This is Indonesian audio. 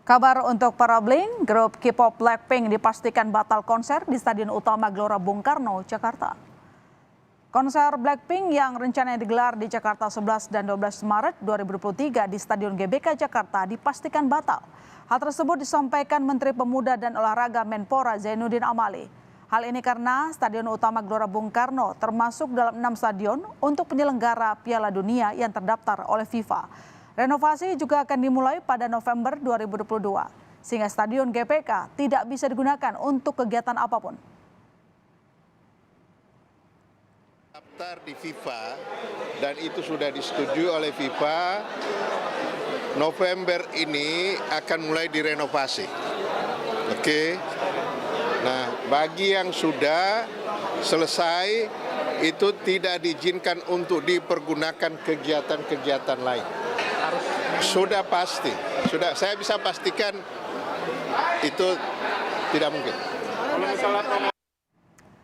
Kabar untuk para Blink, grup K-pop Blackpink dipastikan batal konser di Stadion Utama Gelora Bung Karno, Jakarta. Konser Blackpink yang rencananya digelar di Jakarta 11 dan 12 Maret 2023 di Stadion GBK Jakarta dipastikan batal. Hal tersebut disampaikan Menteri Pemuda dan Olahraga Menpora Zainuddin Amali. Hal ini karena Stadion Utama Gelora Bung Karno termasuk dalam 6 stadion untuk penyelenggara Piala Dunia yang terdaftar oleh FIFA. Renovasi juga akan dimulai pada November 2022, sehingga Stadion GBK tidak bisa digunakan untuk kegiatan apapun. Daftar di FIFA dan itu sudah disetujui oleh FIFA, November ini akan mulai direnovasi. Oke. Nah, bagi yang sudah selesai itu tidak diizinkan untuk dipergunakan kegiatan-kegiatan lain. Sudah pasti, saya bisa pastikan itu tidak mungkin.